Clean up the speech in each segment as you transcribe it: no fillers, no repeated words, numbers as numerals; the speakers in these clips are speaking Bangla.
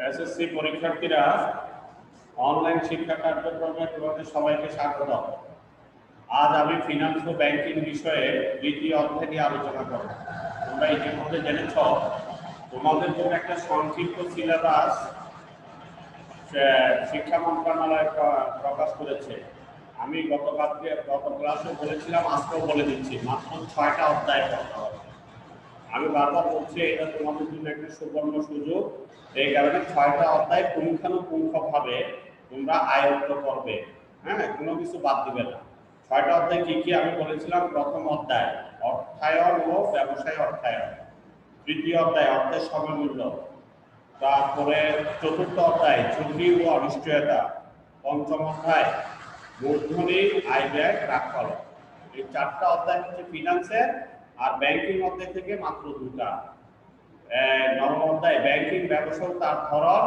এসএসসি পরীক্ষার্থীরা অনলাইন শিক্ষা কার্যক্রমে তোমাদের সবাইকে স্বাগত। আজ আমি ফিনান্স ও ব্যাংকিং বিষয়ে দ্বিতীয় অধ্যায় নিয়ে আলোচনা করব। তোমরা ইতিমধ্যে জেনেছ তোমাদের জন্য একটা সংক্ষিপ্ত সিলেবাস শিক্ষা মন্ত্রণালয় প্রকাশ করেছে। আমি গত ক্লাসে বলেছিলাম, আজকেও বলে দিচ্ছি, মাত্র 6টা অধ্যায় পড়তে হবে। আমি বারবার বলছি এটা তোমাদের জন্য একটা সুবর্ণ সুযোগ। এই কারণে 6টা অধ্যায় পুঙ্খানুপুঙ্খভাবে তোমরা আয়ত্ত করবে। হ্যাঁ, কোনো কিছু বাদ দিবে না। 6টা অধ্যায় কি কি আমি বলেছিলাম? প্রথম অধ্যায় অর্থায়ন ও ব্যবসায় অর্থায়ন, তৃতীয় অধ্যায় অর্থের সময়মূল্য, তারপরে চতুর্থ অধ্যায় ঝুঁকি ও অনিশ্চয়তা, পঞ্চম অধ্যায় মূলধনী আয় ব্যয় রাখফল। এই 4টা অধ্যায় হচ্ছে ফিনান্সের, আর ব্যাংকিং অধ্যায় থেকে মাত্র 2টা। নবম অধ্যায় ব্যাংকিং ব্যবসা তার ধরন,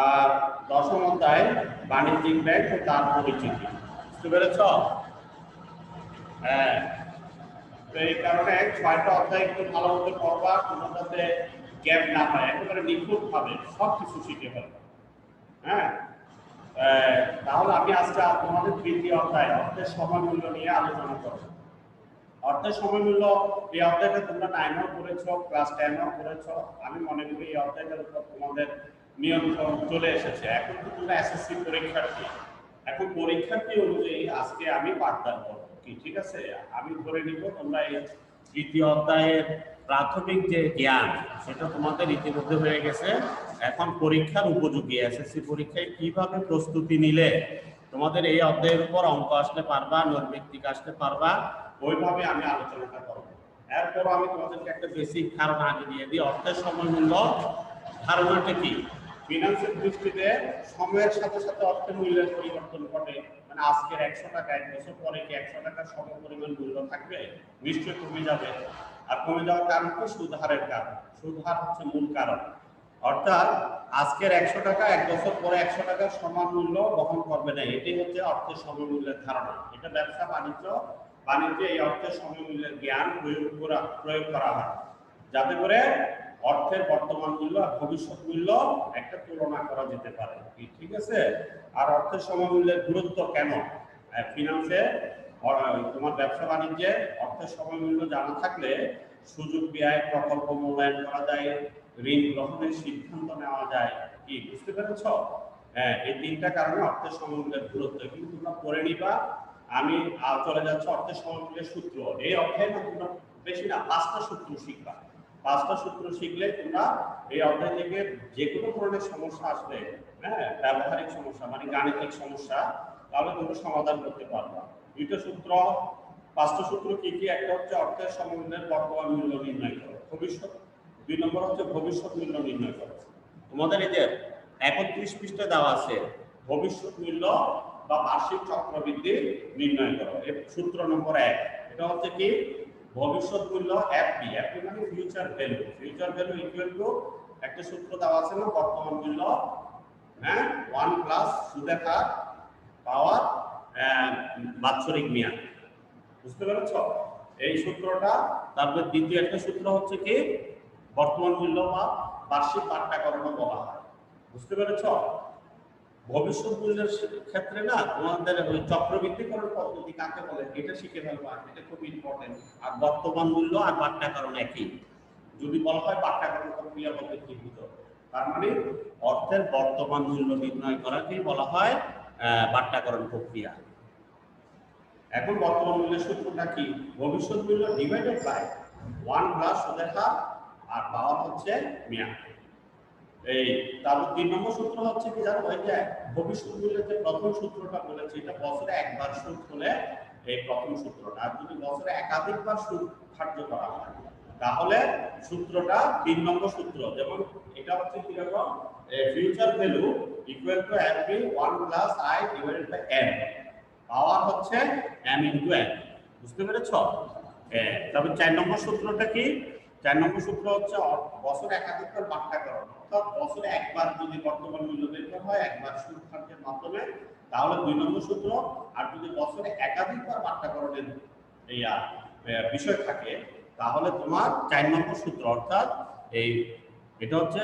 আর দশম অধ্যায় বাণিজ্যিক ব্যাংক ও তার পরিচিতি। বুঝতে পেরেছ? হ্যাঁ, তো এই কারণে 6টা অধ্যায় একটু ভালো মতো পড়বা, কোনো যাতে গ্যাপ না হয়, একেবারে নিখুঁতভাবে সব কিছু শিখে ফেলবে। হ্যাঁ, তাহলে আমি আজকে তোমাদের তৃতীয় অধ্যায় অর্থের সময়মূল্য নিয়ে আলোচনা করব। অর্থের সময়মূল্য এই অধ্যায়টা তোমরা 9এও পড়েছো, ক্লাস 10এও পড়েছো। আমি মনে করি এই অধ্যায়টার উপর তোমাদের নিয়ন্ত্রণ চলে এসেছে। এখন তো তোমরা এসএসসি পরীক্ষার্থী, এখন পরীক্ষার্থী অনুযায়ী আজকে আমি পাঠদান করবো। কি ঠিক আছে? আমি ধরে নিব তোমরা এই তৃতীয় অধ্যায়ের প্রাথমিক যে জ্ঞান সেটা তোমাদের ইতিমধ্যে হয়ে গেছে। এখন পরীক্ষার উপযোগী, এসএসসি পরীক্ষায় কিভাবে প্রস্তুতি নিলে তোমাদের এই অধ্যায়ের উপর অঙ্ক আসলে পারবা, নৈর্ব্যক্তিক আসলে পারবা, ওইভাবে আমি আলোচনাটা করব। এরপর আমি তোমাদেরকে একটা বেসিক ধারণা আগে দিয়ে দিই। অর্থের সময়মূল্য ধারণাটা কি? ফিনান্সের দৃষ্টিতে সময়ের সাথে সাথে অর্থের মূল্যের পরিবর্তন ঘটে। মানে আজকের 100 টাকা 1 বছর পরে কি 100 টাকার সম পরিমাণ মূল্য থাকবে? নিশ্চয়ই কমে যাবে। আর কমে যাওয়ার কারণ কি? সুদ হারের কারণ। সুদ হার হচ্ছে মূল কারণ। অর্থাৎ আজকের 100 টাকা 1 বছর পরে 100 টাকার সমান মূল্য বহন করবে না। এটাই হচ্ছে অর্থের সময়মূল্যের ধারণা। এটা ব্যবসা বাণিজ্যে এই অর্থের সময়মূল্যের জ্ঞান প্রয়োগ করা হয়, যাতে করে অর্থের বর্তমান মূল্য আর ভবিষ্যৎ মূল্য একটা তুলনা করা যেতে পারে। ঠিক আছে? আর অর্থের সময়মূল্যের গুরুত্ব কেন? ফিনান্সে তোমার ব্যবসা বাণিজ্যে অর্থের সময়মূল্য জানা থাকলে সুযোগ ব্যয় প্রকল্প মূল্যায়ন করা যায়, ঋণ গ্রহণের সিদ্ধান্ত নেওয়া যায়। কি বুঝতে পেরেছ? হ্যাঁ, এই 3টা কারণে অর্থের সময়মূল্যের গুরুত্ব। কিন্তু তোমরা পড়ে নিবা। আমি চলে যাচ্ছি অর্থের সময়মূল্যের সূত্র। এই অধ্যায়ে না তোমরা বেশি না 5টা সূত্র শিখবা। 5টা সূত্র শিখলে তোমরা এই অধ্যায় থেকে যে কোনো ধরনের সমস্যা আসলে, হ্যাঁ, ব্যবহারিক সমস্যা মানে গাণিতিক সমস্যা, তাহলে তোমরা সমাধান করতে পারবা। 5টা সূত্র কি কি? একটা হচ্ছে অর্থের সময়মূল্যের বর্তমান মূল্য নির্ণয় করো, ভবিষ্যৎ। 2 নম্বর হচ্ছে ভবিষ্যৎ মূল্য নির্ণয় করো। তোমাদের এই যে 31 পৃষ্ঠায় দেওয়া আছে ভবিষ্যৎ মূল্য বা বার্ষিক চক্রবৃদ্ধি নির্ণয় করো। এই সূত্র নম্বর 1। এটা হচ্ছে কি? ভবিষ্যৎ মূল্য এফপি। এফপি মানে future value. Future value equal two একটা সূত্র দেওয়া আছে না, বর্তমান মূল্য, হ্যাঁ, 1 প্লাস সুদের হার পাওয়ার বাৎসরিক মেয়াদ। বুঝতে পেরেছ? এই সূত্রটা। তারপর দ্বিতীয় একটা সূত্র হচ্ছে কি? বর্তমান মূল্য বা বার্ষিক পাট্যাকরণ বলা হয়। বুঝতে পেরেছ? ভবিষ্যৎ মূল্যের ক্ষেত্রে না তোমাদের ওই চক্রবৃদ্ধিকরণ পদ্ধতি কাকে বলে এটা শিখে ফেলবা, এটা খুব ইম্পর্টেন্ট। আর বর্তমান মূল্য আর পাট্যাকরণ একই। যদি বলা হয় পাট্যাকরণ প্রক্রিয়া পদ্ধতিভূত, তার মানে অর্থের বর্তমান মূল্য নির্ণয় করাকেই বলা হয় পাট্যাকরণ প্রক্রিয়া। এখন বর্তমান মূল্যের সূত্রটা কি? ভবিষ্যৎ মূল্য ডিভাইডেড বাই 1 প্লাস সুদের হার আর পাওয়ার হচ্ছে মেয়াদ। এই তারপর 3 নম্বর সূত্র হচ্ছে কি জানো? ওই যে ভবিষ্যৎ মূল্যের যে প্রথম সূত্রটা বলেছি, এটা বছরে একবার সুদ হলে এই প্রথম সূত্রটা। আর যদি বছরে একাধিকবার সুদ ধার্য করা হয় তাহলে সূত্রটা 3 নম্বর সূত্র। যেমন এটা হচ্ছে কি রকম? Future value equal to FP 1 plus I divided by M. Power হচ্ছে এম ইনটু এন। বুঝতে পেরেছ? তবে 4 নম্বর সূত্রটা কি? 4 নম্বর সূত্র হচ্ছে বছরে একাধিকবার পাট্যাকরণ। অর্থাৎ বছরে একবার যদি বর্তমান মূল্য বের করা হয় একবার সুদ খাতের মাধ্যমে, তাহলে 2 নম্বর সূত্র। আর যদি বছরে একাধিকবার বাট্টাকরণের বিষয় থাকে, তাহলে তোমার 4 নম্বর সূত্র, অর্থাৎ এটা হচ্ছে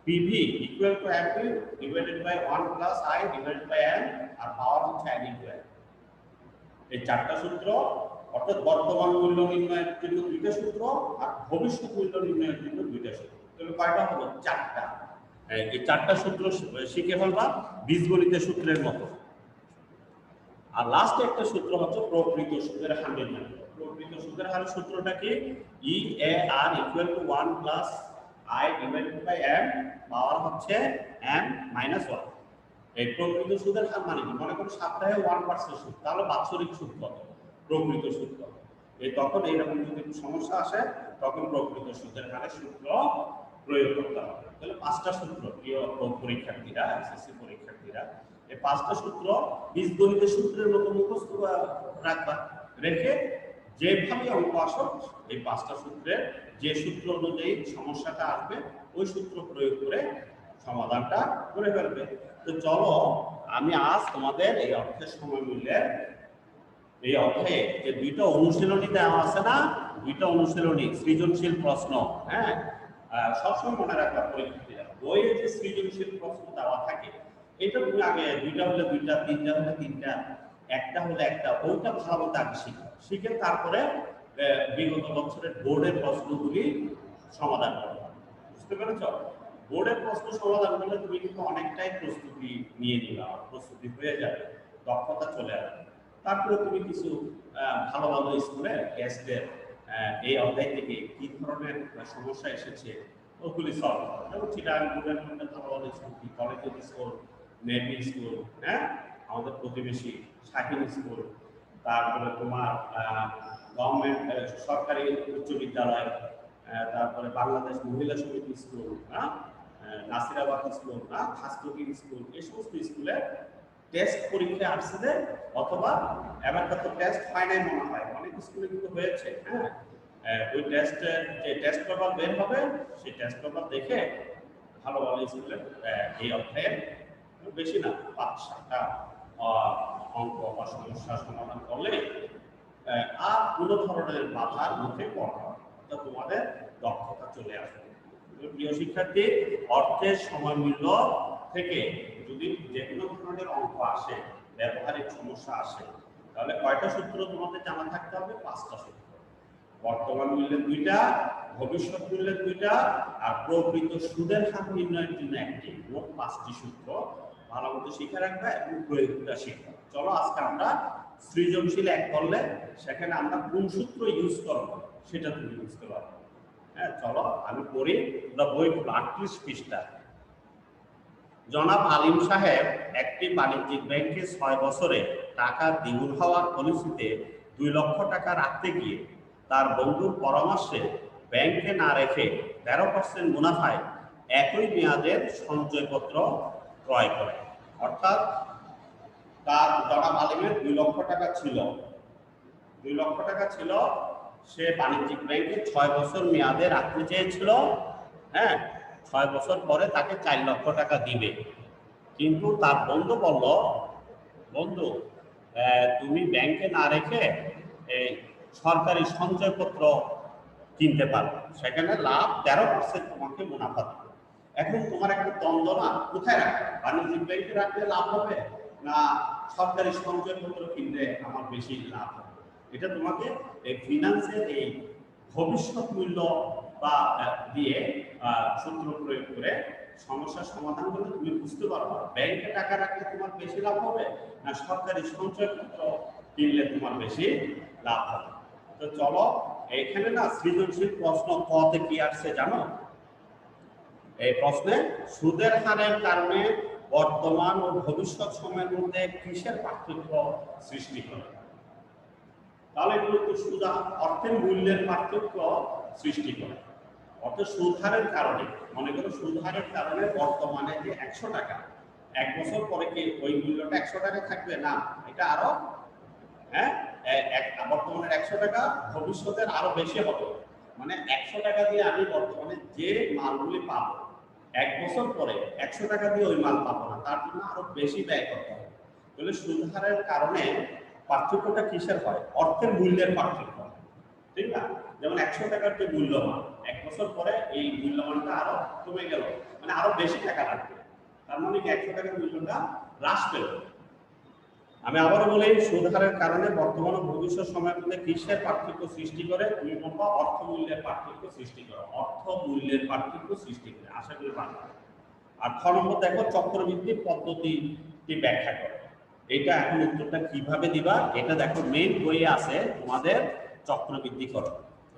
PV equal to MP divided by 1 plus I divided by N, আর পাওয়ার হচ্ছে এন ইনটু এন। এই 4টা সূত্র, অর্থাৎ বর্তমান মূল্য নির্ণয়ের জন্য 2টা সূত্র আর ভবিষ্যৎ মূল্য নির্ণয়ের জন্য 2টা সূত্র। তাহলে কয়টা হলো? 4টা। এই 4টা সূত্র শিখে ফেলবা বীজগণিতের সূত্রের মতো। আর লাস্ট একটা সূত্র হচ্ছে প্রকৃত সুদের হার নির্ণয়। প্রকৃত সুদের হারের সূত্রটা কি? E A R equal to 1 plus I divided by M, power হচ্ছে এম মাইনাস 1। এই প্রকৃত সুদের হার মানে কি? মনে করো সপ্তাহে 1% সুদ, তাহলে বাৎসরিক সুদ কত? প্রকৃত সুদ কত? তখন এইরকম যদি সমস্যা আসে, তখন প্রকৃত সুদের হারের সূত্র প্রয়োগ করতে হবে। তাহলে 5টা সূত্র প্রিয় পরীক্ষার্থীরা, এসএসসি পরীক্ষার্থীরা, এই 5টা সূত্র বীজগণিতের সূত্রের মতো মুখস্থ রাখবা। রেখে যেভাবে অঙ্ক আসো, এই 5টা সূত্রের যে সূত্র অনুযায়ী সমস্যাটা আসবে, ওই সূত্র প্রয়োগ করে সমাধানটা করে ফেলবে। তো চলো, আমি আজ তোমাদের এই অর্থের সময় মূল্যের এই অধ্যায়ে যে 2টা অনুশীলনী দেওয়া আছে না, 2টা অনুশীলনী সৃজনশীল প্রশ্ন, হ্যাঁ, সবসময় মনে রাখবা পরীক্ষার্থীরা, বইয়ে যে সৃজনশীল প্রশ্ন দেওয়া থাকে, এটা তুমি আগে 2টা হলে 2টা, 3টা হলে 3টা, একটা হলে একটা, ওইটা ভালো আগে শিখে তারপরে বিগত বছরের বোর্ডের প্রশ্নগুলি সমাধান করো। বুঝতে পেরেছ? বোর্ডের প্রশ্ন সমাধান করলে তুমি কিন্তু অনেকটাই প্রস্তুতি নিয়ে নিবা, প্রস্তুতি হয়ে যাবে, দক্ষতা চলে আসবে। তারপরে তুমি কিছু ভালো ভালো স্কুলে টেস্টের এই অধ্যায় থেকে কি ধরনের সমস্যা এসেছে ওগুলি সলভ করো। যেমন চিটাগাং বোর্ডের মধ্যে ভালো ভালো school, college school, navy school, হ্যাঁ, আমাদের প্রতিবেশী শাহিন স্কুল, তারপরে তোমার গভর্নমেন্ট সরকারি উচ্চ বিদ্যালয়, তারপরে বাংলাদেশ মহিলা সমিতি স্কুল, নাসিরাবাদ স্কুল, খাসপুকিং স্কুল, এই সমস্ত স্কুলে টেস্ট পরীক্ষা আসছে, অথবা এবার তো টেস্ট হয় নাই মনে হয়, অনেক স্কুলে কিন্তু হয়েছে। হ্যাঁ, ওই টেস্টের যে টেস্ট পেপার বের হবে, সেই টেস্ট পেপার দেখে ভালো ভালো স্কুলে এই অধ্যায়ে বেশি না 5-7টা অঙ্ক বা সমস্যার সমাধান করলে আর কোনো ধরনের বাধার মুখে পড়া, তো তোমাদের দক্ষতা চলে আসবে। প্রিয় শিক্ষার্থী, অর্থের সময় মূল্য থেকে যদি যে কোনো ধরনের অঙ্ক আসে, ব্যবহারিক সমস্যা আসে, তাহলে কয়টা সূত্র তোমাদের জানা থাকতে হবে? 5টা সূত্র। বর্তমান মূল্যের 2টা, ভবিষ্যৎ মূল্যের 2টা, আর প্রকৃত সুদের হার নির্ণয়ের জন্য একটি, মোট 5টি সূত্র ভালো মতো শিখে রাখবে এবং প্রয়োগটা শিখবে। চলো আজকে আমরা সৃজনশীল 1 করলে সেখানে আমরা কোন সূত্র ইউজ করবো সেটা তুমি বুঝতে পারবে। হ্যাঁ, চলো আমি পড়ি। বই 38 পৃষ্ঠা। জনাব আলিম সাহেব একটি বাণিজ্যিক ব্যাংকে 6 বছরে টাকা দ্বিগুণ হওয়ার পলিসিতে 2 লক্ষ টাকা রাখতে গিয়ে তার বন্ধুর পরামর্শে ব্যাংকে না রেখে 13% মুনাফায় একই মেয়াদের সঞ্চয়পত্র ক্রয় করে। অর্থাৎ তার জনাব আলিমের 2 লক্ষ টাকা ছিল, 2 লক্ষ টাকা ছিল, সে বাণিজ্যিক ব্যাংকে 6 বছর মেয়াদে রাখতে চেয়েছিল। হ্যাঁ, 6 বছর পরে তাকে 4 লক্ষ টাকা দিবে, কিন্তু তার বন্ধু বলল, বন্ধু তুমি ব্যাংকে না রেখে এই সরকারি সঞ্চয়পত্র কিনতে পারো, সেখানে লাভ 13% তোমাকে মুনাফা দেবে। এখন তোমার একটা দ্বন্দ্ব না, কোথায় রাখবে? বাণিজ্যিক ব্যাংকে রাখলে লাভ হবে না সরকারি সঞ্চয়পত্র কিনলে আমার বেশি লাভ হবে? এটা তোমাকে এই ফিনান্সের এই ভবিষ্যৎ মূল্য বা দিয়ে সূত্র প্রয়োগ করে সমস্যার সমাধান করলে তুমি বুঝতে পারবে ব্যাংকে টাকা রাখলে তোমার বেশি লাভ হবে না সরকারি সঞ্চয়পত্র কিনলে তোমার বেশি লাভ হবে। তো চলো, এখানে না সৃজনশীল প্রশ্ন কতে কি আসছে জানো? এই প্রশ্নে সুদের হারের কারণে বর্তমান ও ভবিষ্যৎ সময়ের মধ্যে কিসের পার্থক্য সৃষ্টি করে? তাহলে এগুলো তো সুদ অর্থের মূল্যের পার্থক্য সৃষ্টি করে। অর্থাৎ সুদ হারের কারণে, মনে করো সুদ হারের কারণে বর্তমানে যে 100 টাকা, 1 বছর পরে কি ওই মূল্যটা 100 টাকা থাকবে না, এটা আরো বর্তমানের 100 টাকা ভবিষ্যতের আরো বেশি হবে। মানে 100 টাকা দিয়ে আমি বর্তমানে যে মালগুলি পাবো, 1 বছর পরে 100 টাকা দিয়ে ওই মাল পাবো না, তার জন্য আরো বেশি ব্যয় করতে হবে। তাহলে সুদ হারের কারণে পার্থক্যটা কিসের হয়? অর্থের মূল্যের পার্থক্য হয়, ঠিক না? যেমন 100 টাকার যে মূল্যমান 1 বছর পরে এই মূল্যমানটা আরো কমে গেল, মানে আরো বেশি টাকা লাগবে, তার মানে কি 100 টাকার মূল্যটা হ্রাস পেল। আমি আবারও বলি, সুদ হারের কারণে বর্তমান ও ভবিষ্যৎ সময়ের মধ্যে কিসের পার্থক্য সৃষ্টি করে? তুমি বলবা অর্থ মূল্যের পার্থক্য সৃষ্টি করে, অর্থ মূল্যের পার্থক্য সৃষ্টি করে। আশা করি পারবে। আর 6 নম্বর দেখো, চক্রবৃদ্ধি পদ্ধতিটি ব্যাখ্যা করো। এটা এখন উত্তরটা কিভাবে দিবা? এটা দেখো মেইন বইয়ে আছে তোমাদের চক্রবৃদ্ধি করো,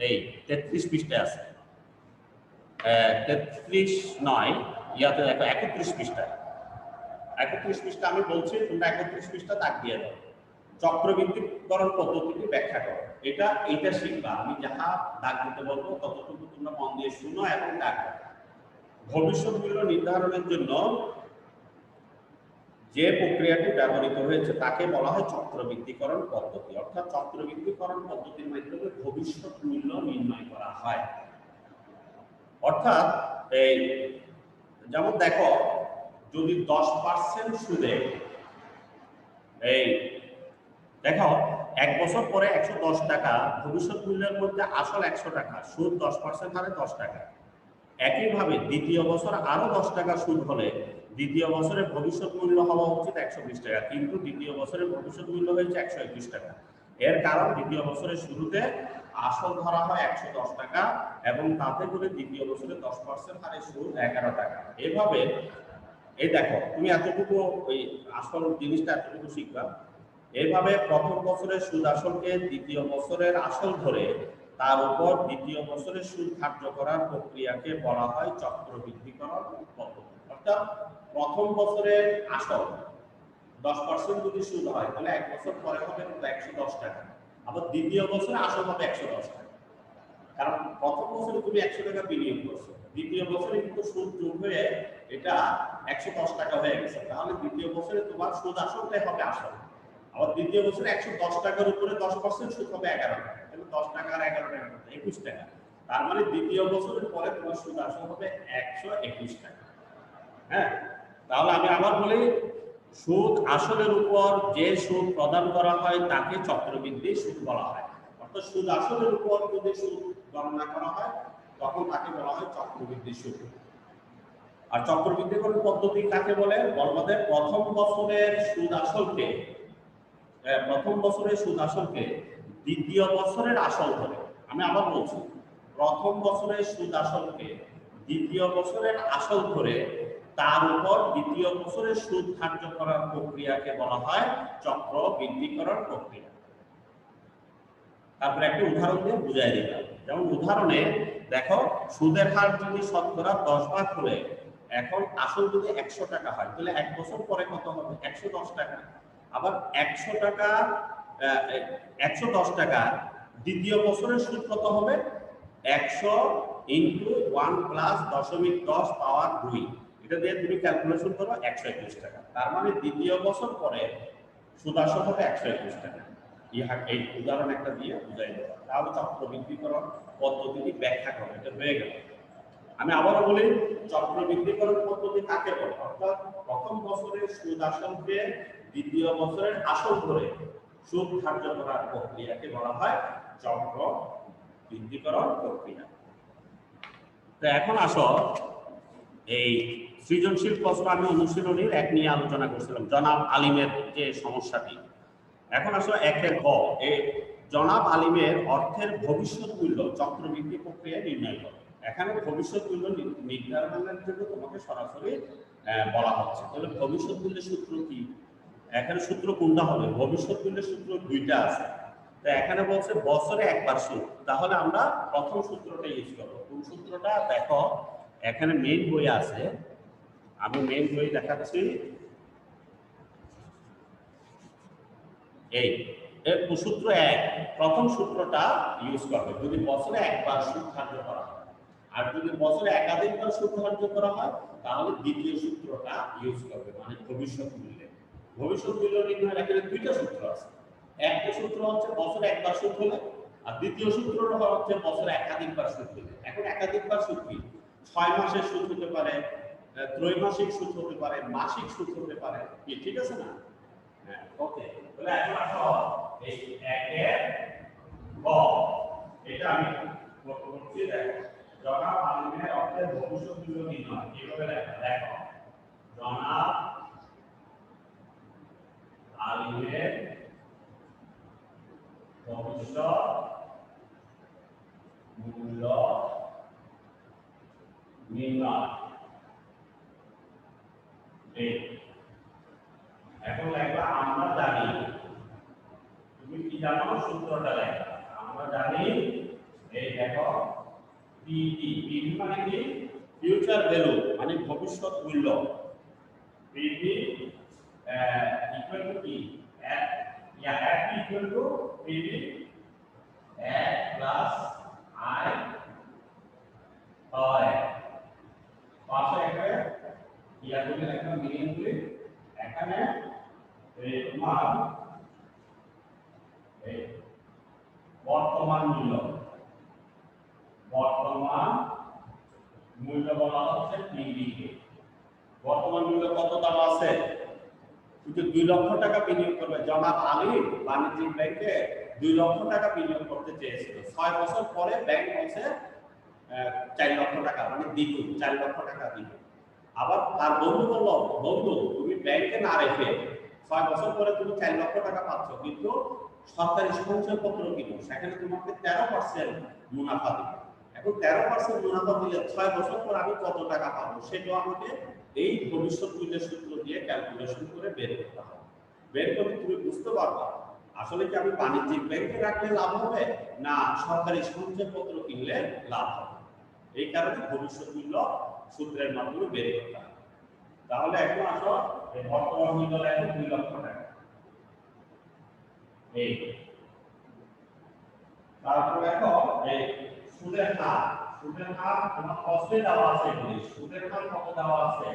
এই 33 পৃষ্ঠায় আছে। 33 নয়, ইয়াতে দেখো 31 পৃষ্ঠায়। 31 পৃষ্ঠা আমি বলছি, তোমরা 31 পৃষ্ঠা দাগ দিয়ে দাও। চক্রবৃদ্ধিকরণ পদ্ধতিটি ব্যাখ্যা করো। এইটা শিখবা, আমি যাহা দাগ দিতে বলবো ততটুকু তোমরা মন দিয়ে শুনো এবং দাগ দাও। ভবিষ্যৎ মূল্য নির্ধারণের জন্য যে প্রক্রিয়াটি ব্যবহৃত হয়েছে তাকে বলা হয় চক্রবৃদ্ধিকরণ পদ্ধতি। অর্থাৎ চক্রবৃদ্ধিকরণ পদ্ধতির মাধ্যমে ভবিষ্যৎ মূল্য নির্ণয় করা হয়। অর্থাৎ এই যেমন দেখো, যদি 10% সুদে এই দেখো 1 বছর পরে 110 টাকা, ভবিষ্যৎ মূল্যের মধ্যে আসল 100 টাকা, সুদ 10% হারে 10 টাকা। একইভাবে দ্বিতীয় বছর আরো 10 টাকা সুদ হলে দ্বিতীয় বছরের ভবিষ্যৎ মূল্য হওয়া উচিত 120 টাকা, কিন্তু দ্বিতীয় বছরের ভবিষ্যৎ মূল্য হয়েছে 121 টাকা। এর কারণ দ্বিতীয় বছরের শুরুতে আসল ধরা হয় 110 টাকা এবং তাতে করে দ্বিতীয় বছরে 10% হারে সুদ 11 টাকা। এভাবে এই দেখো, তুমি এতটুকু ওই আসল জিনিসটা এতটুকু শিখবা। এইভাবে প্রথম বছরের সুদ আসলকে দ্বিতীয় বছরের আসল ধরে তার উপর দ্বিতীয় বছরের সুদ ধার্য করার প্রক্রিয়াকে বলা হয় চক্রবৃদ্ধিকরণ পদ্ধতি। অর্থাৎ প্রথম বছরের আসল 10% যদি সুদ হয় তাহলে 1 বছর পরে হবে 110 টাকা, আবার দ্বিতীয় বছরে আসল হবে 110 টাকা। কারণ প্রথম বছরে তুমি 100 টাকা বিনিয়োগ করছো, দ্বিতীয় বছরে কিন্তু সুদ যোগ হয়ে এটা 110 টাকা হয়ে গেছে, তাহলে দ্বিতীয় বছরে তোমার সুদ আসলটাই হবে আসল। আবার দ্বিতীয় বছরে 110 টাকার উপরে 10% সুদ হবে 11 টাকা, তাহলে 10 টাকা আর 11 টাকা 21 টাকা। তার মানে দ্বিতীয় বছরের পরে তোমার সুদ আসল হবে 121 টাকা। হ্যাঁ, তাহলে আমি আবার বলি, সুদ আসলের উপর যে সুদ প্রদান করা হয় তাকে চক্রবৃদ্ধি সুদ বলা হয়। অর্থাৎ সুদ আসলের উপর যদি সুদ গণনা করা হয় তখন তাকে বলা হয় চক্রবৃদ্ধি সুদ। আর চক্রবৃদ্ধিকরণ পদ্ধতি কাকে বলে? বলতে প্রথম বছরের সুদ আসলকে দ্বিতীয় বছরের আসল ধরে, আমি আবার বলছি, প্রথম বছরের সুদ আসলকে দ্বিতীয় বছরের আসল ধরে তার উপর দ্বিতীয় বছরের সুদ ধার্য করার প্রক্রিয়াকে বলা হয় চক্রবৃদ্ধিকরণ প্রক্রিয়া। তারপরে একটা উদাহরণ দিয়ে বুঝাই দিলাম। যেমন উদাহরণে দেখো, সুদের হার যদি শতকরা 10 ভাগ হলে এখন আসল যদি 100 টাকা হয় তাহলে 1 বছর পরে কত হবে? 110 টাকা। আবার 100 টাকা 110 টাকা দ্বিতীয় বছরের সুদ কত হবে? 100 ইন্টু 1 প্লাস 0.10 পাওয়ার 2, এটা দিয়ে তুমি ক্যালকুলেশন করো 121 টাকা। তার মানে দ্বিতীয় বছর পরে সুদ আসল হবে 121 টাকা। এই উদাহরণ একটা দিয়ে বুঝাই দেবো, তাহলে চক্রবৃদ্ধিকরণ পদ্ধতিটি ব্যাখ্যা করো। এটা হয়ে গেল। আমি আবারও বলি, চক্রবৃদ্ধিকরণ পদ্ধতি কাকে বলে? অর্থাৎ প্রথম বছরের সুদ আসলকে দ্বিতীয় বছরের আসল ধরে সুদ ধার্য করার প্রক্রিয়াকে বলা হয় চক্রবৃদ্ধিকরণ প্রক্রিয়া। তো এখন আসো, এই সৃজনশীল প্রশ্ন আমি অনুশীলনীর 1 নিয়ে আলোচনা করছিলাম, জনাব আলিমের যে সমস্যাটি। এখন আসো 1-এর গ, এই জনাব আলিমের অর্থের ভবিষ্যৎ মূল্য চক্রবৃদ্ধি প্রক্রিয়ায় নির্ণয় করো। এখানে ভবিষ্যৎ মূল্য নির্ধারণের জন্য তোমাকে সরাসরি বলা হচ্ছে। তাহলে ভবিষ্যৎ মূল্যের সূত্র কি? এখানে সূত্র কোনটা হবে? ভবিষ্যৎ মূল্যের সূত্র 2টা আছে। তো এখানে বলছে বছরে একবার সুদ, তাহলে আমরা প্রথম সূত্রটা ইউজ করবো। কোন সূত্রটা? দেখো এখানে মেইন বই আছে, আমি মেইন বই দেখাচ্ছি। এই সূত্র 1, প্রথম সূত্রটা ইউজ করবে যদি বছরে একবার সুদ ধার্য করা হয়। আর যদি বছরে একাধিকবার সুদ ধার্য করা হয় তাহলে দ্বিতীয় সূত্রটা ইউজ করবে, মানে ভবিষ্যৎ মূল্যে। ভবিষ্যৎ মূল্য নির্ণয়ের এখানে 2টা সূত্র আছে। একটা সূত্র হচ্ছে বছরে একবার সুদ হলে, আর দ্বিতীয় সূত্রটা হচ্ছে বছরে একাধিকবার সুদ হলে। এখন একাধিকবার সুদ কি? 6 মাসের সুদ হতে পারে, ত্রৈমাসিক সুদ হতে পারে, মাসিক সুদ হতে পারে, কি ঠিক আছে না? হ্যাঁ, ওকে। তাহলে এখন আসো এই একের গ, এটা আমি করছি। দেখো, জনাব আলিমের অর্থের ভবিষ্যৎ মূল্য নির্ণয়, কিভাবে লেখা দেখো। জনাব আলিমের ভবিষ্যৎ মূল্য নির্ণয়। এখন লেখা আমরা জানি, তুমি কি জানো সূত্রটা লেখা। আমরা জানি এই দেখো পিভি, পিভি মানে কি ফিউচার ভ্যালু মানে ভবিষ্যৎ মূল্য। পিভি ইকুয়াল টু কি F, yeah F equal to PV F plus I হয় পাশে একটা ইয়া করে একটা মিনিং করে এখানে এই তোমার এই বর্তমান মূল্য, বর্তমান মূল্য বলা হচ্ছে পিভি কে। বর্তমান মূল্য কত দাম আছে? কিন্তু 2 লক্ষ টাকা বিনিয়োগ করবে জনাব আলী বাণিজ্যিক ব্যাংকে 2 লক্ষ টাকা বিনিয়োগ করতে চেয়েছিল। 6 বছর পরে ব্যাংক বলছে 4 লক্ষ টাকা, মানে দ্বিগুণ, 4 লক্ষ টাকা দিবে। আবার তার বন্ধু বলল, বন্ধু তুমি ব্যাংকে না রেখে 6 বছর পরে তুমি 4 লক্ষ টাকা পাচ্ছ, কিন্তু সরকারি সঞ্চয়পত্র কিনো, সেখানে তোমাকে 13% মুনাফা দিবে। এখন 13% মুনাফা দিলে 6 বছর পর আমি কত টাকা পাবো সেটা আমাকে এই ভবিষ্যৎ মূল্যের সূত্র দিয়ে ক্যালকুলেশন করে বের করতে হবে। বের করে তুমি বুঝতে পারবা আসলে কি আমি বাণিজ্যিক ব্যাংকে রাখলে লাভ হবে না সরকারি সঞ্চয়পত্র কিনলে লাভ হবে। এই কারণে ভবিষ্যৎ মূল্য সূত্রের মাধ্যমে বের করতে হবে। তাহলে এখন আসো এই বর্তমান মূল্য লেখো 2 লক্ষ টাকা। এই তারপর দেখো এই সুদের হার, সুদের হার তোমার কস্টে দেওয়া আছে, বলি সুদের হার কত দেওয়া আছে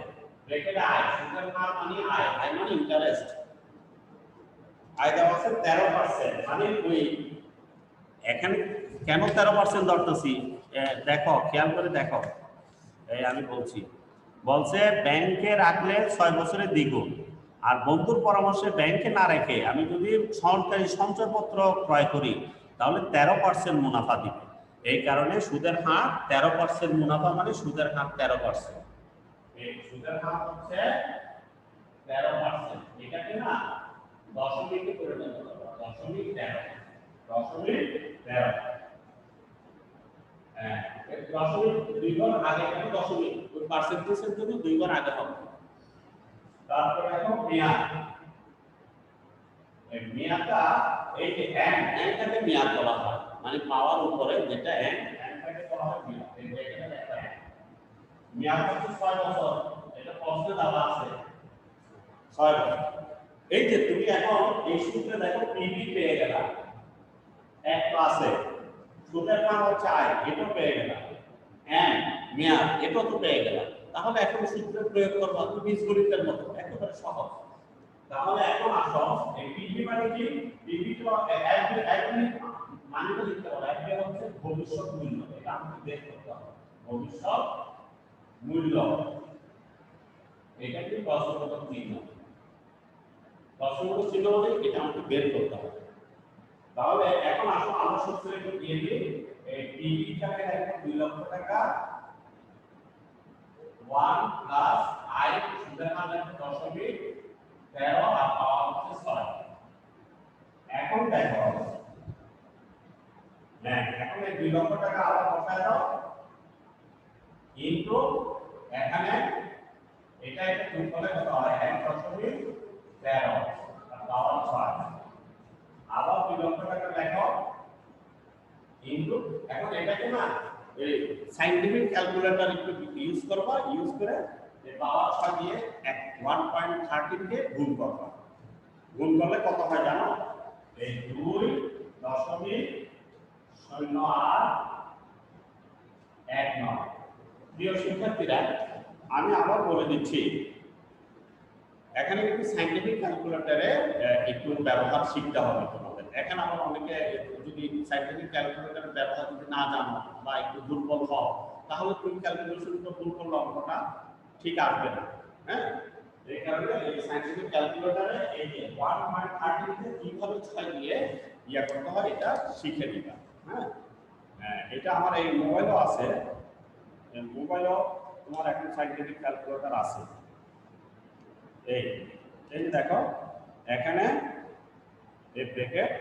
ব্র্যাকেটে আই, সুদের হার মানে আই, আই মানে ইন্টারেস্ট, আই দেওয়া আছে 13%। মানে ওই এখানে কেন 13% ধরতেছি দেখো, খেয়াল করে দেখো, এই আমি বলছি, বলছে ব্যাংকে রাখলে 6 বছরের দ্বিগুণ, আর বন্ধুর পরামর্শে ব্যাংকে না রেখে আমি যদি সরকারি সঞ্চয়পত্র ক্রয় করি তাহলে 13% মুনাফা দিবে। এই কারণে সুদের হার 13% মুনাফা, মানে সুদের হার 13%। এই সুদের হার হচ্ছে 13%। এটাকে না দশমিকে পরিণত করো, দশমিক 13, দশমিক 13। হ্যাঁ, এই দশমিক 2 বার আগে কেন দশমিক, ওই পার্সেন্টেজের জন্য 2 বার আগে হবে। তারপর দেখো মেয়াদ, এই মেয়াদটা এই যে এনটাকে মেয়াদ বলা হয়, মানে পাওয়ার উপরে যেটা এনটাকে বলা হয় মেয়াদ। এই যে এখানে একটা মেয়াদ হচ্ছে 6 বছর, এটা প্রশ্নে দেওয়া আছে 6 বছর। এই যে তুমি এখন এই সূত্রে দেখো পিভি পেয়ে গেলা, এক ক্লাসে সুদের হার হচ্ছে আই, এটা পেয়ে গেলা, এন মেয়াদ এটা তো পেয়ে গেলা। তাহলে এখন সূত্র প্রয়োগ করবা তুমি বীজগণিতের মতো একেবারে সহজ। তাহলে এখন আসো এই পিভি মানে কি, পিভি তো একদম মানটা লিখতে হবে, এটা হচ্ছে ভবিষ্যৎ মূল্য, এটা আমাকে বের করতে হবে ভবিষ্যৎ মূল্য। এটা কি দশমিক চিহ্ন, দশমিক চিহ্ন মানে এটা আমাকে বের করতে হবে। তাহলে এখন আসো আমরা সূত্র একটু দিয়ে দিই, এই পিভিটাকে দেখো 2 লক্ষ টাকা 1 প্লাস আই, সুদের হার দেখো দশমিক 13 আর পাওয়ার হচ্ছে 6। এখন দেখো হ্যাঁ, এখন এই 2 লক্ষ টাকা আবার বসায় দাও ইনটু এখানে এটা একটা যোগ করলে কত হয় 1.13 আর পাওয়ার 6। আবার 2 লক্ষ টাকা লেখো ইনটু, এখন এটাকে না এই সাইন্টিফিক ক্যালকুলেটর একটু ইউজ করবা, ইউজ করে এই পাওয়ার 6 দিয়ে 1.13 কে গুণ করবা। গুণ করলে কত হয় জানো, এই 2.0819। প্রিয় শিক্ষার্থীরা আমি আবার বলে দিচ্ছি, এখানে একটু সাইন্টিফিক ক্যালকুলেটরে একটু ব্যবহার শিখতে হবে তোমাদের। এখানে আবার অনেকে যদি সাইন্টিফিক ক্যালকুলেটরের ব্যবহার যদি না জানো বা একটু দুর্বল হও তাহলে তুমি ক্যালকুলেশনটা ভুল করলে অঙ্কটা ঠিক আসবে না। হ্যাঁ, এই কারণে এই সায়েন্টিফিক ক্যালকুলেটরে এই যে 1.13 কে কিভাবে 6 দিয়ে ইয়া করতে হয় এটা শিখে নিবা। হ্যাঁ, এটা আমার এই মোবাইলও আছে, মোবাইলও তোমার এখন সায়েন্টিফিক ক্যালকুলেটর আছে। এই এই যে দেখো এখানে এই ব্র্যাকেট,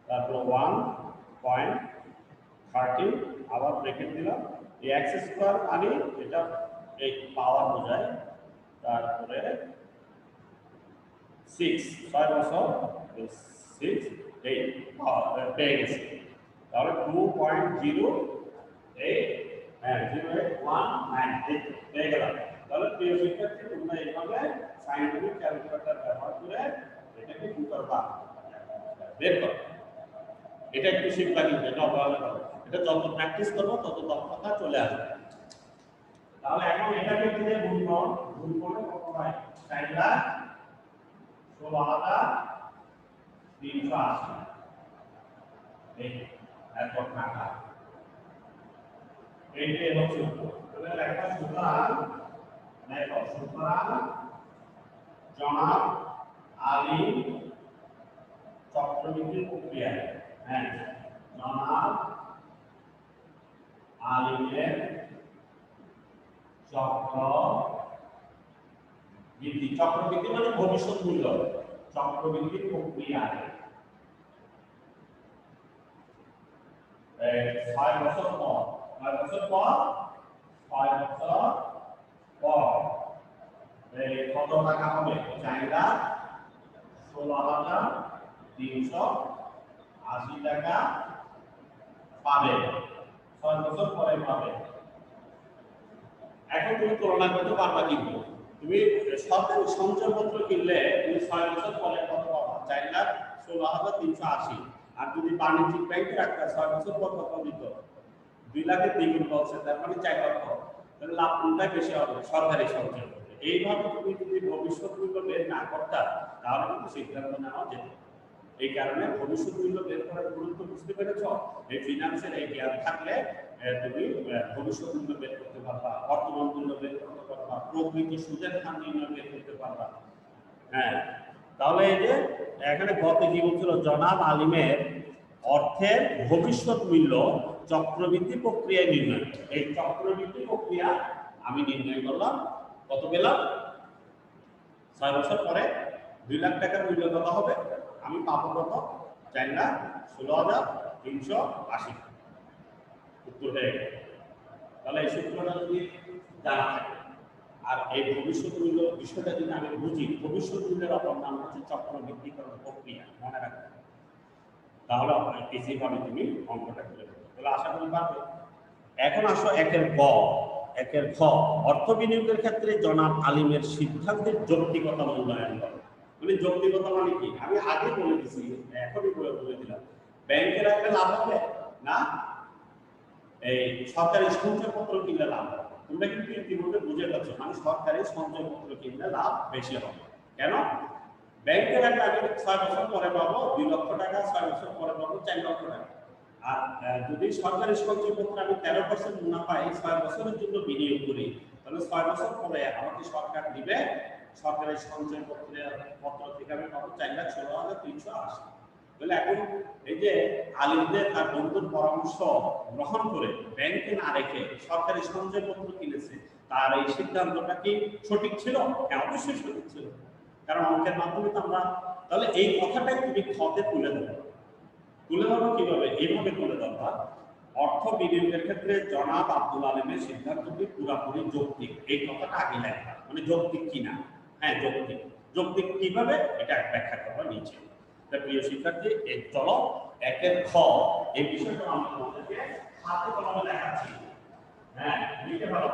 তারপর 1.13 আবার ব্র্যাকেট দিলাম, এই এক্স স্কয়ার মানে এটা এই পাওয়ার বোঝায়, তারপরে 6 6 বছর 6 8 পেয়ে গেছে। তাহলে 2.08 হ্যাঁ 0.198 পেয়ে গেলাম। তাহলে প্রিয় শিক্ষার্থী তোমরা এইভাবে সায়েন্টিফিক ক্যালকুলেটর ব্যবহার করে এটাকে কি করবা, বের করো। এটা একটু শিখবা, কিন্তু এটা অবহেলা করো, এটা যত প্র্যাকটিস করবো তত দক্ষতা চলে আসবে। তাহলে এখন এটাকে দিয়ে গুণ করলে কত হয়? 4,16,380 এই এত টাকা। এইটাই হচ্ছে উত্তর। তাহলে লেখা সুতরাং দেখো, সুতরাং জনাব আলী চক্রবৃদ্ধি প্রক্রিয়া, হ্যাঁ জনাব আলীর চক্রবৃদ্ধি, চক্রবৃদ্ধি মানে ভবিষ্যৎ মূল্য, চক্রবৃদ্ধি প্রক্রিয়া 6 বছর পর, 6 বছর পর 6 বছর পর কত টাকা হবে? চাহিদা 16,380 টাকা পাবে, 6 বছর পরে পাবে। এখন তুমি তুলনা করতে পারবা, কিন্তু তুমি সরকারি সঞ্চয়পত্র কিনলে তুমি 6 বছর পরে কত পাবা? 4,16,380। আর যদি বাণিজ্যিক ব্যাংকে রাখতে 6 বছর পর কত দিত? 2 লাখের দ্বিগুণ বলছে, তার মানে 4 লক্ষ। তাহলে লাভ কোনটাই বেশি হবে? সরকারি সঞ্চয়পত্রে। এইভাবে তুমি যদি ভবিষ্যৎ মূল্য বের না করতা তাহলে কিন্তু সিদ্ধান্ত নেওয়া যেত। এই কারণে ভবিষ্যৎ মূল্য বের করার গুরুত্ব বুঝতে পেরেছ? এই ফিনান্সের এই জ্ঞান থাকলে তুমি ভবিষ্যৎ মূল্য বের করতে পারবা, বর্তমান মূল্য বের করতে পারবা, প্রকৃত সুদের হার নির্ণয় বের করতে পারবা। হ্যাঁ, তাহলে এই যে এখানে গত কি বলছিল, জনাব আলিমের অর্থের ভবিষ্যৎ মূল্য চক্রবৃদ্ধি প্রক্রিয়ায় নির্ণয়। এই চক্রবৃদ্ধি প্রক্রিয়া আমি নির্ণয় করলাম, কত পেলাম? 6 বছর পরে 2 লাখ টাকার মূল্য কত হবে? আমি পাবো কত? 4,16,380। উত্তর হয়ে গেল। তাহলে এই সূত্রটা যদি জানা থাকে আর এই ভবিষ্যৎ মূল্য বিষয়টা যদি আমি বুঝি, ভবিষ্যৎ মূল্যের অপর নাম হচ্ছে চক্রবৃদ্ধিকরণ প্রক্রিয়া, মনে রাখবে। তাহলে ইজিভাবে তুমি অঙ্কটা করে দেবে। তাহলে আশা করি পারবে। এখন আসো একের গ, একের খ, অর্থ বিনিয়োগের ক্ষেত্রে জনাব আলিমের সিদ্ধান্তের যৌক্তিকতা মূল্যায়ন করো। মানে যৌক্তিকতা মানে কি? আমি আগে বলে দিছি, এখনই বলে দিলাম। ব্যাংকে রাখলে লাভ হবে না, এই সরকারি সঞ্চয়পত্র কিনলে লাভ হবে। তোমরা কিন্তু ইতিমধ্যে বুঝে পাচ্ছ, মানে সরকারি সঞ্চয়পত্র কিনলে লাভ বেশি হবে। কেন? ব্যাংকে রাখলে আমি 6 বছর পরে পাবো 2 লক্ষ টাকা, 6 বছর পরে পাবো 4 লক্ষ টাকা। আর যদি সরকারি সঞ্চয়পত্রে আমি 13% মুনাফা এই 6 বছরের জন্য বিনিয়োগ করি, তাহলে 6 বছর পরে আমাকে সরকার দিবে সরকারি সঞ্চয়পত্রের পত্র থেকে আমি পাবো 4,16,380। তাহলে এখন এই যে আলিমদের তার বন্ধুর পরামর্শ গ্রহণ করে ব্যাংকে না রেখে সরকারি সঞ্চয়পত্র কিনেছে, তার এই সিদ্ধান্তটা কি সঠিক ছিল? হ্যাঁ, অবশ্যই সঠিক ছিল, কারণ অঙ্কের মাধ্যমে তো আমরা। তাহলে এই কথাটাই তুমি খতে তুলে দেবো। তুলে ধরো কিভাবে? এইভাবে তুলে ধরবা, অর্থ বিনিয়োগের ক্ষেত্রে জনাব আব্দুল আলিমের সিদ্ধান্তটি পুরোপুরি যৌক্তিক। এই কথাটা আগে লেখা, মানে যৌক্তিক কিনা। হ্যাঁ যৌক্তিক। যৌক্তিক কিভাবে এটা ব্যাখ্যা করবো নিচে। প্রিয় শিক্ষার্থী, এই চলো একের খ এই বিষয়টা আমরা তোমাদেরকে হাতে কলমে দেখাচ্ছি। হ্যাঁ লিখে ভালো।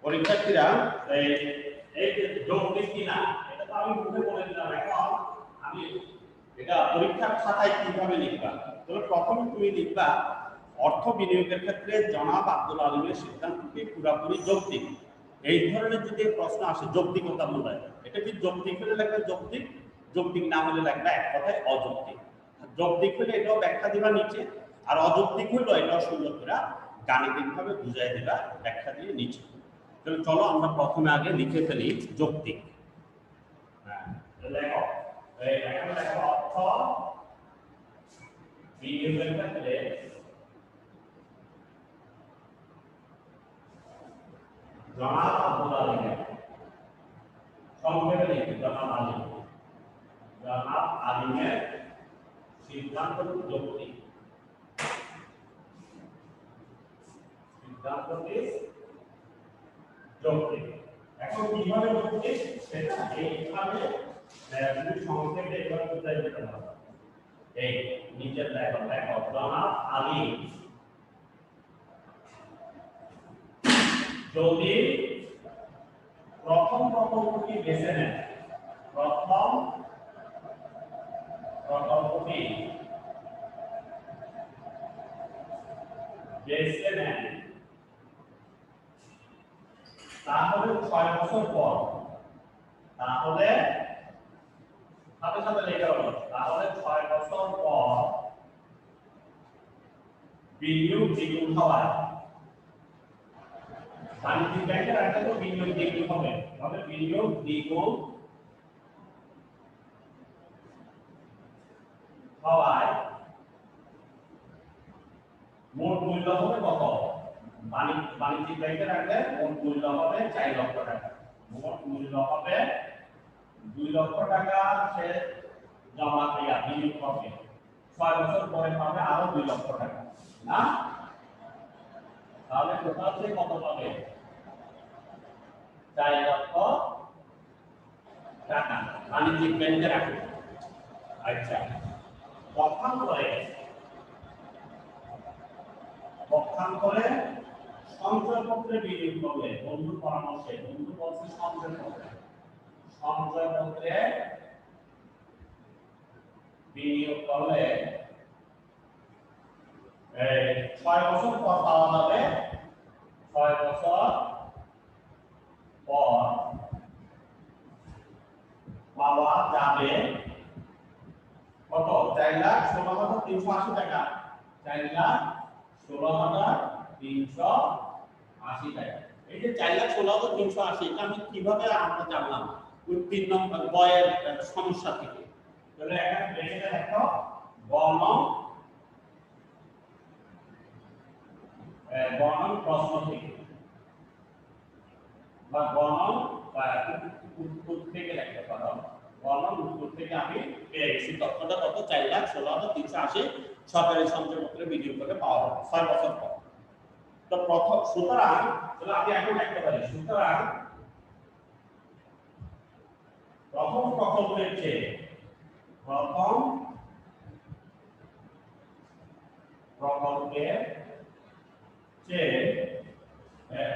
পরীক্ষার্থীরা এই যে যৌক্তিক কিনা এটা তো আমি মুখে বলে দিলাম, এখন আমি এটা পরীক্ষার খাতায় কিভাবে লিখবা? তাহলে প্রথমে তুমি লিখবা, অর্থ বিনিয়োগের ক্ষেত্রে জনাব আব্দুল আলিমের সিদ্ধান্তটি পুরোপুরি যৌক্তিক। এই ধরনের যদি প্রশ্ন আসে যৌক্তিকতা মূল্যায়ন, এটা কি যৌক্তিক হলে লাগবে যৌক্তিক, যৌক্তিক না হলে লাগবে এক কথায় অযৌক্তিক। যৌক্তিক হলে এটাও ব্যাখ্যা দিবা নিচে, আর অযৌক্তিক হলো এটাও সুন্দর করে গাণিতিকভাবে বুঝাই দিবা ব্যাখ্যা দিয়ে নিচে। তাহলে চলো আমরা প্রথমে আগে লিখে ফেলি যৌক্তিক। হ্যাঁ লেখো, এই এখানে লেখো অর্থ বিনিয়োগের ক্ষেত্রে জনাব আব্দুল আলিমের, সংক্ষেপে লিখি জনাব আলিমের সিদ্ধান্তটি যৌক্তিক। সিদ্ধান্তটি যৌক্তিক। এখন কিভাবে যৌক্তিক সেটা এইভাবে তুমি সংক্ষেপে এভাবে বুঝাই দিতে পারো। এই নিচের লেখো জনাব আলিম যদি প্রথম প্রকল্পটি বেছে নেন, প্রথম প্রকল্পটি বেছে নেন, তাহলে 6 বছর পর, তাহলে সাথে সাথে লেখা হলো, তাহলে 6 বছর পর বিনিয়োগ দ্বিগুণ হওয়ায়, বাণিজ্যিক ব্যাংকের একটা তো বিনিয়োগ দ্বিগুণ হবে, তবে বিনিয়োগ দ্বিগুণ হওয়ায় মোট মূল্য হবে কত? বাণিজ্যিক ব্যাংকের আগে মোট মূল্য হবে 4 লক্ষ টাকা, মোট মূল্য হবে 2 লক্ষ টাকা। সে জমা দেয়া বিনিয়োগ করবে, 6 বছর পরে পাবে আরো 2 লক্ষ টাকা না? তাহলে টোটাল সে কত পাবে? 4 লক্ষ টাকা বাণিজ্যিক ব্যাংকে রাখবে। আচ্ছা, পক্ষান্তরে সঞ্চয়পত্রে বিনিয়োগ করলে, বন্ধুর পরামর্শে, বন্ধু বলছে সঞ্চয়পত্রে বিনিয়োগ করলে 6 বছর পর পাওয়া যাবে, 6 বছর পর পাওয়া যাবে কত? 4,16,380 টাকা, 4,16,380 টাকা। এই যে 4,16,380 এটা আমি কিভাবে আমরা জানলাম? ওই 3 নম্বর বয়ের সমস্যা থেকে। তাহলে একটা ব্রেকেটে দেখো গণন প্রশ্ন থেকে বা গণন বা উত্তর থেকে লিখতে পারো। গণন উত্তর থেকে আমি পেয়ে গেছি তথ্যটা কত? 4,16,380 সরকারি সঞ্চয়পত্রে বিনিয়োগ করে পাওয়া যাবে 6 বছর পর। তো সুতরাং আমি এখন লিখতে পারি, সুতরাং প্রথম প্রকল্পের চেয়ে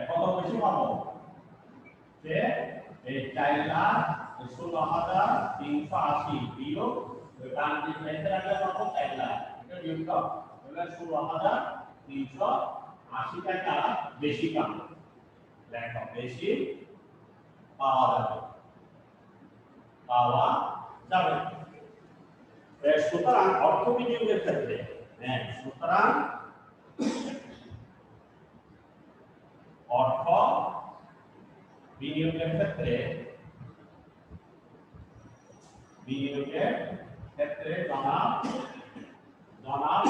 কত বেশি পাবো? যে এই 4,16,380 বিয়োগ বাণিজ্যিক ব্যাংকের আগে কত? 4 লাখ, এটা বিয়োগ দাও, তাহলে 16,380 টাকা বেশি পাবো। দেখো বেশি পাওয়া যাবে। সুতরাং অর্থ বিনিয়োগের ক্ষেত্রে, সুতরাং অর্থ বিনিয়োগের ক্ষেত্রে জনাব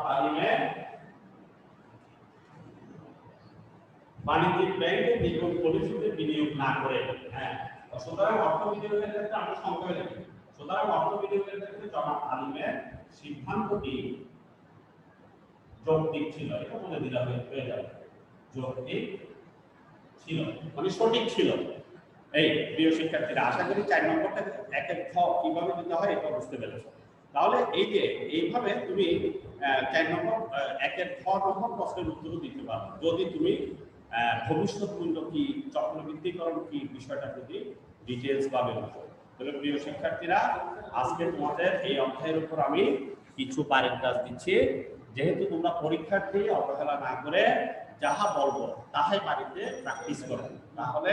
আলিমের বাণিজ্যিক ব্যাংকে বিনিয়োগ পলিসিতে বিনিয়োগ না করে, সুতরাং অর্থ বিনিয়োগের ক্ষেত্রে আমরা সংক্ষেপে লিখি, সুতরাং অর্থ বিনিয়োগের ক্ষেত্রে জনাব আলিমের সিদ্ধান্তটি যৌক্তিক ছিল। এটা বলে দিলে হয়ে যাবে, যৌক্তিক ছিল মানে সঠিক ছিল। এই প্রিয় শিক্ষার্থীরা, আশা করি 4 নম্বরটা একের খ কিভাবে দিতে হয় এটা বুঝতে পেরেছো। তাহলে এই যে এইভাবে তুমি 4 নম্বর একের খ নম্বর প্রশ্নের উত্তর দিতে পারো যদি তুমি ভবিষ্যৎ মূল্য কি, চক্রবৃদ্ধিকরণ কি বিষয়টা যদি ডিটেইলস ভাবে বুঝো। তাহলে প্রিয় শিক্ষার্থীরা, আজকে তোমাদের এই অধ্যায়ের উপর আমি কিছু পারের কাজ দিচ্ছি। যেহেতু তোমরা পরীক্ষার্থী, অবহেলা না করে যাহা বলবো তাহাই বাড়িতে প্র্যাকটিস করো, তাহলে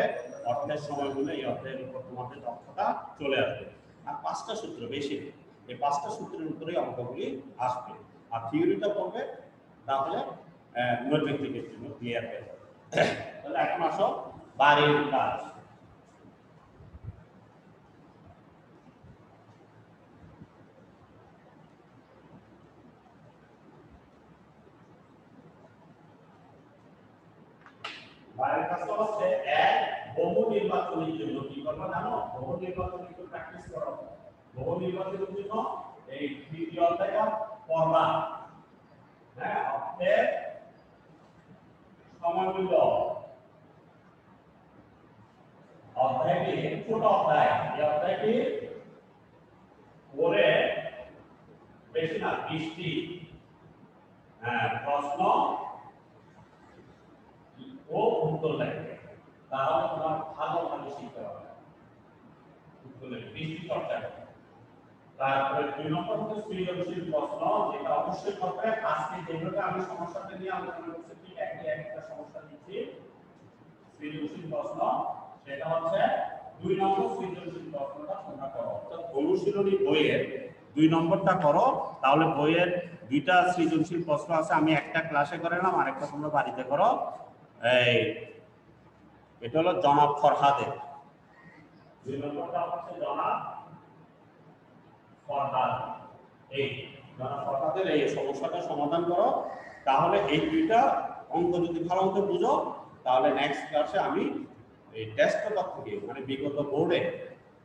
অর্থের সময়গুলো এই অর্থের উপর তোমাদের দক্ষতা চলে আসবে। আর 5টা সূত্র বেশি, এই 5টা সূত্রের উপরেই অঙ্কগুলি আসবে। আর থিওরিটা পড়বে, তাহলে নৈর্ব্যক্তিকের জন্য ক্লিয়ার হয়ে যাবে। তাহলে এখন আসো বাড়ির কাজ। বাড়ির কাজটা হচ্ছে এক, বহু নির্বাচনের জন্য কি করবা জানো? বহু নির্বাচনের জন্য প্র্যাকটিস করো। বহু নির্বাচনের জন্য এই তৃতীয় অধ্যায়টা পড়বা। হ্যাঁ, অর্থের সময়মূল্য অধ্যায়টি ছোট অধ্যায়, এই অধ্যায়টি পড়ে বেশি না 20টি প্রশ্ন ও উত্তর লিখবে, তাহলে তোমার ভালোভাবে শিখতে হবে। উত্তর লিখবে 20টি চর্চা করবে। তারপরে 2 নম্বর হচ্ছে সৃজনশীল প্রশ্ন, যেটা অবশ্যই করতে হবে। আজকে যেভাবে আমি সমস্যাটা নিয়ে আলোচনা করছি ঠিক একই একটা সমস্যা দিচ্ছি, সৃজনশীল প্রশ্ন, সেটা হচ্ছে 2 নম্বর সৃজনশীল প্রশ্নটা তোমরা করো। অর্থাৎ অনুশীলনী বইয়ের 2 নম্বরটা করো, তাহলে বইয়ের 2টা সৃজনশীল প্রশ্ন আছে, আমি একটা ক্লাসে করালাম, আরেকটা তোমরা বাড়িতে করো। এই এটা হলো জনাব ফরহাদের, 2 নম্বরটা হচ্ছে জনাব ফরহাদ। এই জনাব ফরহাদের এই সমস্যাটা সমাধান করো, তাহলে এই 2টা অঙ্ক যদি ভালো মতো বুঝো, তাহলে নেক্সট ক্লাসে আমি এই টেস্ট পেপার থেকে, মানে বিগত বোর্ডে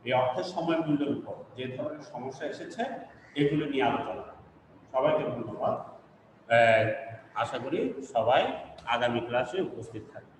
এই অর্থের সময় মূল্যের উপর যে ধরনের সমস্যা এসেছে এগুলো নিয়ে আলোচনা। সবাইকে ধন্যবাদ। আশা করি সবাই আগামী ক্লাসে উপস্থিত থাকবে।